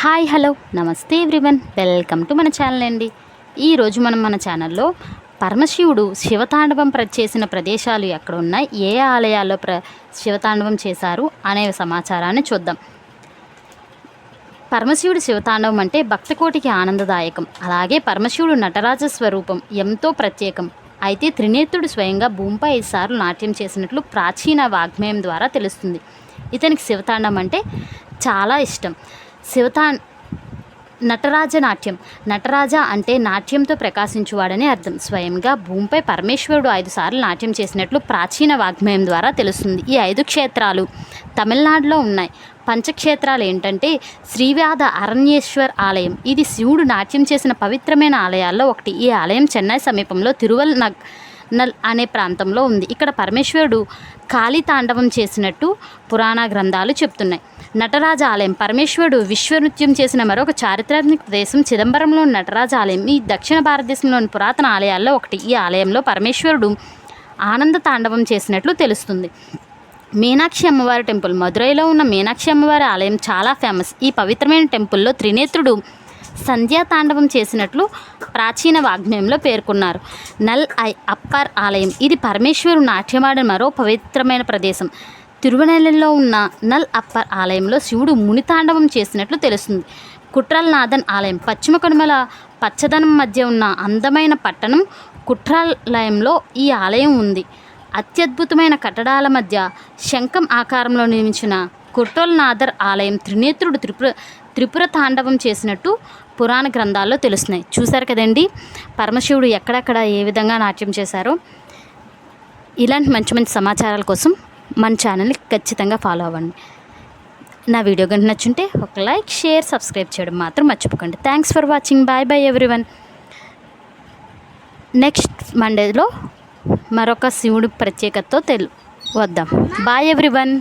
Hi hello నమస్తే everyone, welcome to మన channel అండి. ఈరోజు మనం మన ఛానల్లో పరమశివుడు శివతాండవం చేసిన ప్రదేశాలు ఎక్కడ ఉన్నాయి, ఏ ఆలయాల్లో శివతాండవం చేశారు అనే సమాచారాన్ని చూద్దాం. పరమశివుడు శివతాండవం అంటే భక్తకోటికి ఆనందదాయకం. అలాగే పరమశివుడు నటరాజ స్వరూపం ఎంతో ప్రత్యేకం. అయితే త్రినేత్రుడు స్వయంగా భూమిపై 5 సార్లు నాట్యం చేసినట్లు ప్రాచీన వాగ్మయం ద్వారా తెలుస్తుంది. ఇతనికి శివతాండవం అంటే చాలా ఇష్టం. నటరాజ నాట్యం. నటరాజ అంటే నాట్యంతో ప్రకాశించువాడని అర్థం. స్వయంగా భూమిపై పరమేశ్వరుడు 5 సార్లు నాట్యం చేసినట్లు ప్రాచీన వాగ్మయం ద్వారా తెలుస్తుంది. ఈ 5 క్షేత్రాలు తమిళనాడులో ఉన్నాయి. పంచక్షేత్రాలు ఏంటంటే శ్రీవాద అరణ్యేశ్వర్ ఆలయం. ఇది శివుడు నాట్యం చేసిన పవిత్రమైన ఆలయాల్లో ఒకటి. ఈ ఆలయం చెన్నై సమీపంలో తిరువల్ అనే ప్రాంతంలో ఉంది. ఇక్కడ పరమేశ్వరుడు కాళీ తాండవం చేసినట్టు పురాణ గ్రంథాలు చెప్తున్నాయి. నటరాజ ఆలయం. పరమేశ్వరుడు విశ్వనృత్యం చేసిన మరొక చారిత్రాత్మక ప్రదేశం చిదంబరంలోని నటరాజ ఆలయం. ఈ దక్షిణ భారతదేశంలోని పురాతన ఆలయాల్లో ఒకటి. ఈ ఆలయంలో పరమేశ్వరుడు ఆనంద తాండవం చేసినట్లు తెలుస్తుంది. మీనాక్షి అమ్మవారి టెంపుల్. మదురైలో ఉన్న మీనాక్షి అమ్మవారి ఆలయం చాలా ఫేమస్. ఈ పవిత్రమైన టెంపుల్లో త్రినేత్రుడు సంధ్యాతాండవం చేసినట్లు ప్రాచీన వాగ్మయంలో పేర్కొన్నారు. నల్ అప్పర్ ఆలయం. ఇది పరమేశ్వరుడు నాట్యమాడిన మరో పవిత్రమైన ప్రదేశం. తిరువనెల్లలో ఉన్న నల్ అప్పర్ ఆలయంలో శివుడు మునితాండవం చేసినట్లు తెలుస్తుంది. కుట్రల్నాథన్ ఆలయం. పశ్చిమ కనుమల పచ్చదనం మధ్య ఉన్న అందమైన పట్టణం కుట్రాలయంలో ఈ ఆలయం ఉంది. అత్యద్భుతమైన కట్టడాల మధ్య శంఖం ఆకారంలో నిర్మించిన కుట్రల్నాథర్ ఆలయం త్రినేత్రుడు త్రిపుర తాండవం చేసినట్టు పురాణ గ్రంథాల్లో తెలుస్తున్నాయి. చూశారు కదండి పరమశివుడు ఎక్కడెక్కడ ఏ విధంగా నాట్యం చేశారో. ఇలాంటి మంచి మంచి సమాచారాల కోసం మన ఛానల్ని ఖచ్చితంగా ఫాలో అవ్వండి. నా వీడియో కనుక నచ్చుంటే ఒక లైక్, షేర్, సబ్స్క్రైబ్ చేయడం మాత్రం మర్చిపోకండి. Thanks for watching. Bye bye everyone. Next మండేలో మరొక శివుడు ప్రత్యేకతతో వద్దాం. Bye everyone.